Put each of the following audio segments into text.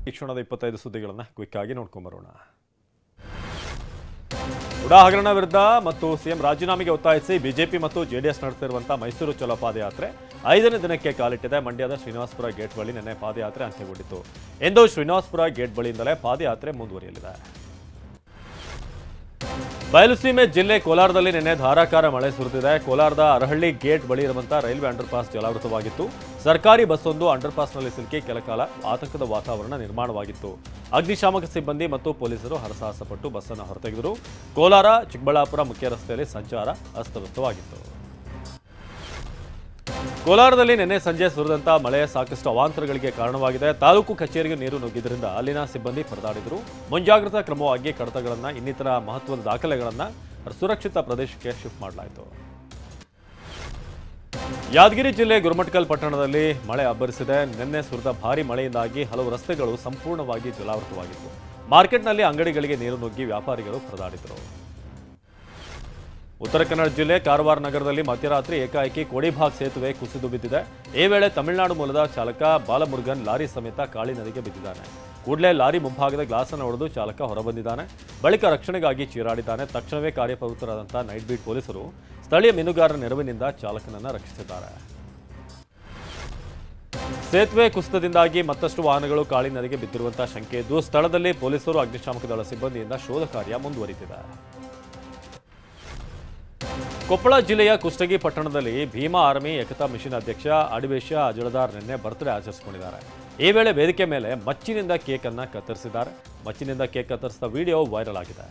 ಈ ಕ್ಷಣದ 25 ಸುದ್ದಿಗಳನ್ನು ಕ್ವಿಕ್ ಆಗಿ ನೋಡ್ಕೊಂಡು ಬರೋಣ. ಉಡಾ ಹಗರಣ ವಿರುದ್ಧ ಮತ್ತು ಸಿಎಂ ರಾಜೀನಾಮೆಗೆ ಒತ್ತಾಯಿಸಿ ಬಿಜೆಪಿ ಮತ್ತು ಜೆಡಿಎಸ್ ನಡೆಸುತ್ತಿರುವಂತಹ ಮೈಸೂರು ಚಲೋ ಪಾದಯಾತ್ರೆ 5ನೇ ದಿನಕ್ಕೆ ಕಾಲಿಟ್ಟಿದೆ. ಮಂಡ್ಯದ ಶ್ರೀನಿವಾಸಪುರ ಗೇಟ್ ಬಳಿ ನಿನ್ನೆ ಪಾದಯಾತ್ರೆ ಅಂತ್ಯಗೊಂಡಿತು. ಇಂದು ಶ್ರೀನಿವಾಸಪುರ ಗೇಟ್ ಬಳಿಯಿಂದಲೇ ಪಾದಯಾತ್ರೆ ಮುಂದುವರಿಯಲಿದೆ. ಬಯಲುಸೀಮೆ ಜಿಲ್ಲೆ ಕೋಲಾರದಲ್ಲಿ ನಿನ್ನೆ ಧಾರಾಕಾರ ಮಳೆ ಸುರಿದಿದೆ. ಕೋಲಾರದ ಅರಹಳ್ಳಿ ಗೇಟ್ ಬಳಿ ಇರುವಂತಹ ರೈಲ್ವೆ ಅಂಡರ್ಪಾಸ್ ಜಲಾವೃತವಾಗಿತ್ತು. ಸರ್ಕಾರಿ ಬಸ್ಸೊಂದು ಅಂಡರ್ಪಾಸ್ನಲ್ಲಿ ಸಿಲುಕಿ ಕೆಲಕಾಲ ಆತಂಕದ ವಾತಾವರಣ ನಿರ್ಮಾಣವಾಗಿತ್ತು. ಅಗ್ನಿಶಾಮಕ ಸಿಬ್ಬಂದಿ ಮತ್ತು ಪೊಲೀಸರು ಹರಸಾಹಸ ಪಟ್ಟು ಬಸ್ಸನ್ನು ಹೊರತೆಗೆದರು. ಕೋಲಾರ ಚಿಕ್ಕಬಳ್ಳಾಪುರ ಮುಖ್ಯ ರಸ್ತೆಯಲ್ಲಿ ಸಂಚಾರ ಅಸ್ತವ್ಯಸ್ತವಾಗಿತ್ತು. ಕೋಲಾರದಲ್ಲಿ ನಿನ್ನೆ ಸಂಜೆ ಸುರಿದಂತಹ ಮಳೆ ಸಾಕಷ್ಟು ಅವಾಂತರಗಳಿಗೆ ಕಾರಣವಾಗಿದೆ. ತಾಲೂಕು ಕಚೇರಿಗೆ ನೀರು ನುಗ್ಗಿದ್ದರಿಂದ ಅಲ್ಲಿನ ಸಿಬ್ಬಂದಿ ಪರದಾಡಿದರು. ಮುಂಜಾಗ್ರತಾ ಕ್ರಮವಾಗಿ ಕಡತಗಳನ್ನು ಇನ್ನಿತರ ಮಹತ್ವದ ದಾಖಲೆಗಳನ್ನು ಸುರಕ್ಷಿತ ಪ್ರದೇಶಕ್ಕೆ ಶಿಫ್ಟ್ ಮಾಡಲಾಯಿತು. ಯಾದಗಿರಿ ಜಿಲ್ಲೆ ಗುರುಮಠಕಲ್ ಪಟ್ಟಣದಲ್ಲಿ ಮಳೆ ಅಬ್ಬರಿಸಿದೆ. ನಿನ್ನೆ ಸುರಿದ ಭಾರೀ ಮಳೆಯಿಂದಾಗಿ ಹಲವು ರಸ್ತೆಗಳು ಸಂಪೂರ್ಣವಾಗಿ ಜಲಾವೃತವಾಗಿತ್ತು. ಮಾರ್ಕೆಟ್ನಲ್ಲಿ ಅಂಗಡಿಗಳಿಗೆ ನೀರು ನುಗ್ಗಿ ವ್ಯಾಪಾರಿಗಳು ಪರದಾಡಿದರು. ಉತ್ತರ ಕನ್ನಡ ಜಿಲ್ಲೆ ಕಾರವಾರ ನಗರದಲ್ಲಿ ಮಧ್ಯರಾತ್ರಿ ಏಕಾಏಕಿ ಕೋಡಿಭಾಗ್ ಸೇತುವೆ ಕುಸಿದು ಬಿದ್ದಿದೆ. ಈ ವೇಳೆ ತಮಿಳುನಾಡು ಮೂಲದ ಚಾಲಕ ಬಾಲಮುರುಗನ್ ಲಾರಿ ಸಮೇತ ಕಾಳಿ ನದಿಗೆ ಬಿದ್ದಿದ್ದಾನೆ. ಕೂಡಲೇ ಲಾರಿ ಮುಂಭಾಗದ ಗ್ಲಾಸ್ ಅನ್ನು ಹೊಡೆದು ಚಾಲಕ ಹೊರಬಂದಿದ್ದಾನೆ. ಬಳಿಕ ರಕ್ಷಣೆಗಾಗಿ ಚೀರಾಡಿದ್ದಾನೆ. ತಕ್ಷಣವೇ ಕಾರ್ಯಪ್ರವೃತ್ತರಾದಂತಹ ನೈಟ್ ಬೀಟ್ ಪೊಲೀಸರು ಸ್ಥಳೀಯ ಮೀನುಗಾರರ ನೆರವಿನಿಂದ ಚಾಲಕನನ್ನು ರಕ್ಷಿಸಿದ್ದಾರೆ. ಸೇತುವೆ ಕುಸಿತದಿಂದಾಗಿ ಮತ್ತಷ್ಟು ವಾಹನಗಳು ಕಾಳಿ ನದಿಗೆ ಬಿದ್ದಿರುವಂತಹ ಶಂಕೆ ಇದ್ದು ಸ್ಥಳದಲ್ಲಿ ಪೊಲೀಸರು ಅಗ್ನಿಶಾಮಕ ದಳ ಸಿಬ್ಬಂದಿಯಿಂದ ಶೋಧ ಕಾರ್ಯ ಮುಂದುವರಿದಿದೆ. ಕೊಪ್ಪಳ ಜಿಲ್ಲೆಯ ಕುಷ್ಟಗಿ ಪಟ್ಟಣದಲ್ಲಿ ಭೀಮಾ ಆರ್ಮಿ ಏಕತಾ ಮಿಷನ್ ಅಧ್ಯಕ್ಷ ಅಡಿವೇಶ ಅಜಳದಾರ್ ನಿನ್ನೆ ಬರ್ತ್ಡೇ ಆಚರಿಸಿಕೊಂಡಿದ್ದಾರೆ. ಈ ವೇಳೆ ವೇದಿಕೆ ಮೇಲೆ ಮಚ್ಚಿನಿಂದ ಕೇಕ್ ಅನ್ನು ಕತ್ತರಿಸಿದ್ದಾರೆ. ಮಚ್ಚಿನಿಂದ ಕೇಕ್ ಕತ್ತರಿಸಿದ ವಿಡಿಯೋ ವೈರಲ್ ಆಗಿದೆ.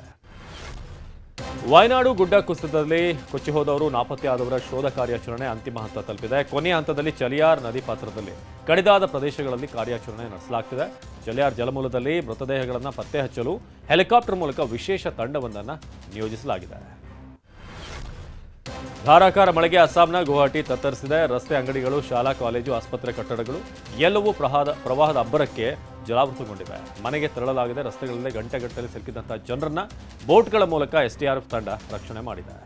ವಯನಾಡು ಗುಡ್ಡ ಕುಸಿತದಲ್ಲಿ ಕೊಚ್ಚಿ ಹೋದವರು ನಾಪತ್ತೆಯಾದವರ ಶೋಧ ಕಾರ್ಯಾಚರಣೆ ಅಂತಿಮ ಹಂತ ತಲುಪಿದೆ. ಕೊನೆಯ ಹಂತದಲ್ಲಿ ಚಲಿಯಾರ್ ನದಿ ಪಾತ್ರದಲ್ಲಿ ಕಡಿದಾದ ಪ್ರದೇಶಗಳಲ್ಲಿ ಕಾರ್ಯಾಚರಣೆ ನಡೆಸಲಾಗುತ್ತಿದೆ. ಚಲಿಯಾರ್ ಜಲಮೂಲದಲ್ಲಿ ಮೃತದೇಹಗಳನ್ನು ಪತ್ತೆ ಹಚ್ಚಲು ಹೆಲಿಕಾಪ್ಟರ್ ಮೂಲಕ ವಿಶೇಷ ತಂಡವೊಂದನ್ನು ನಿಯೋಜಿಸಲಾಗಿದೆ. ಧಾರಾಕಾರ ಮಳೆಗೆ ಅಸ್ಸಾಂನ ಗುವಾಹಟಿ ತತ್ತರಿಸಿದೆ. ರಸ್ತೆ, ಅಂಗಡಿಗಳು, ಶಾಲಾ, ಕಾಲೇಜು, ಆಸ್ಪತ್ರೆ ಕಟ್ಟಡಗಳು ಎಲ್ಲವೂ ಪ್ರವಾಹದ ಅಬ್ಬರಕ್ಕೆ ಜಲಾವೃತಗೊಂಡಿವೆ. ಮನೆಗೆ ತೆರಳಲಾಗಿದೆ. ರಸ್ತೆಗಳಲ್ಲಿ ಗಂಟೆಗಟ್ಟಲೆ ಸಿಲುಕಿದಂತಹ ಜನರನ್ನ ಬೋಟ್ಗಳ ಮೂಲಕ ಎಸ್ಡಿಆರ್ಎಫ್ ತಂಡ ರಕ್ಷಣೆ ಮಾಡಿದೆ.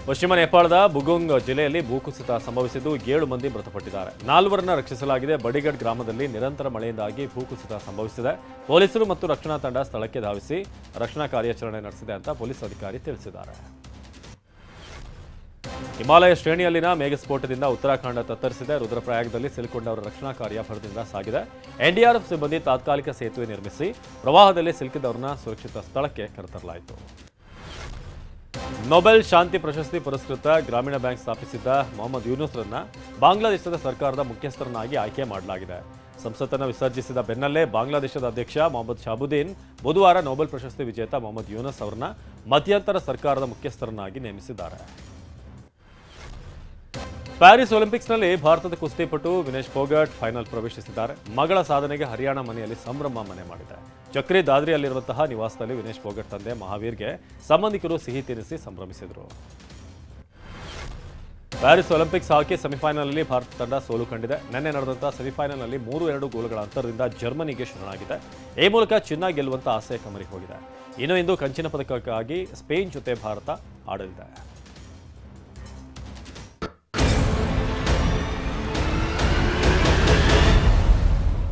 ಪಶ್ಚಿಮ ನೇಪಾಳದ ಬುಗುಂಗ್ ಜಿಲ್ಲೆಯಲ್ಲಿ ಭೂಕುಸಿತ ಸಂಭವಿಸಿದ್ದು 7 ಮಂದಿ ಮೃತಪಟ್ಟಿದ್ದಾರೆ. 4ರನ್ನ ರಕ್ಷಿಸಲಾಗಿದೆ. ಬಡಿಗಡ್ ಗ್ರಾಮದಲ್ಲಿ ನಿರಂತರ ಮಳೆಯಿಂದಾಗಿ ಭೂಕುಸಿತ ಸಂಭವಿಸಿದೆ. ಪೊಲೀಸರು ಮತ್ತು ರಕ್ಷಣಾ ತಂಡ ಸ್ಥಳಕ್ಕೆ ಧಾವಿಸಿ ರಕ್ಷಣಾ ಕಾರ್ಯಾಚರಣೆ ನಡೆಸಿದೆ ಅಂತ ಪೊಲೀಸ್ ಅಧಿಕಾರಿ ತಿಳಿಸಿದ್ದಾರೆ. ಹಿಮಾಲಯ ಶ್ರೇಣಿಯಲ್ಲಿನ ಮೇಘಸ್ಫೋಟದಿಂದ ಉತ್ತರಾಖಂಡ ತತ್ತರಿಸಿದೆ. ರುದ್ರಪ್ರಯಾಗದಲ್ಲಿ ಸಿಲುಕೊಂಡವರ ರಕ್ಷಣಾ ಕಾರ್ಯ ಭರದಿಂದ ಸಾಗಿದೆ. ಎನ್ಡಿಆರ್ಎಫ್ ಸಿಬ್ಬಂದಿ ತಾತ್ಕಾಲಿಕ ಸೇತುವೆ ನಿರ್ಮಿಸಿ ಪ್ರವಾಹದಲ್ಲಿ ಸಿಲುಕಿದವರನ್ನ ಸುರಕ್ಷಿತ ಸ್ಥಳಕ್ಕೆ ಕರೆತರಲಾಯಿತು. ನೊಬೆಲ್ ಶಾಂತಿ ಪ್ರಶಸ್ತಿ ಪುರಸ್ಕೃತ ಗ್ರಾಮೀಣ ಬ್ಯಾಂಕ್ ಸ್ಥಾಪಿಸಿದ್ದ ಮೊಹಮ್ಮದ್ ಯೂನುಸ್ರನ್ನ ಬಾಂಗ್ಲಾದೇಶದ ಸರ್ಕಾರದ ಮುಖ್ಯಸ್ಥರನ್ನಾಗಿ ಆಯ್ಕೆ ಮಾಡಲಾಗಿದೆ. ಸಂಸತ್ತನ್ನು ವಿಸರ್ಜಿಸಿದ ಬೆನ್ನಲ್ಲೇ ಬಾಂಗ್ಲಾದೇಶದ ಅಧ್ಯಕ್ಷ ಮೊಹಮ್ಮದ್ ಶಾಬುದ್ದೀನ್ ಬುಧವಾರ ನೊಬೆಲ್ ಪ್ರಶಸ್ತಿ ವಿಜೇತ ಮೊಹಮ್ಮದ್ ಯೂನುಸ್ ಅವರನ್ನ ಮಧ್ಯಂತರ ಸರ್ಕಾರದ ಮುಖ್ಯಸ್ಥರನ್ನಾಗಿ ನೇಮಿಸಿದ್ದಾರೆ. ಪ್ಯಾರಿಸ್ ಒಲಿಂಪಿಕ್ಸ್ನಲ್ಲಿ ಭಾರತದ ಕುಸ್ತಿಪಟು ವಿನೇಶ್ ಫೋಗಟ್ ಫೈನಲ್ ಪ್ರವೇಶಿಸಿದ್ದಾರೆ. ಮಗಳ ಸಾಧನೆಗೆ ಹರಿಯಾಣ ಮನೆಯಲ್ಲಿ ಸಂಭ್ರಮ ಮನೆ ಮಾಡಿದೆ. ಚಕ್ರಿ ದಾದ್ರಿಯಲ್ಲಿರುವಂತಹ ನಿವಾಸದಲ್ಲಿ ವಿನೇಶ್ ಫೋಗಟ್ ತಂದೆ ಮಹಾವೀರ್ಗೆ ಸಂಬಂಧಿಕರು ಸಿಹಿ ತಿನ್ನಿಸಿ ಸಂಭ್ರಮಿಸಿದರು. ಪ್ಯಾರಿಸ್ ಒಲಿಂಪಿಕ್ಸ್ ಹಾಕಿ ಸೆಮಿಫೈನಲ್ನಲ್ಲಿ ಭಾರತ ತಂಡ ಸೋಲು ಕಂಡಿದೆ. ನಿನ್ನೆ ನಡೆದಂತಹ ಸೆಮಿಫೈನಲ್ನಲ್ಲಿ 3-2 ಗೋಲುಗಳ ಅಂತರದಿಂದ ಜರ್ಮನಿಗೆ ಶರಣಾಗಿದೆ. ಈ ಮೂಲಕ ಚಿನ್ನ ಗೆಲ್ಲುವಂತ ಆಸೆ ಕಮರಿ ಹೋಗಿದೆ. ಇಂದು ಕಂಚಿನ ಪದಕಕ್ಕಾಗಿ ಸ್ಪೇನ್ ಜೊತೆ ಭಾರತ ಆಡಲಿದೆ.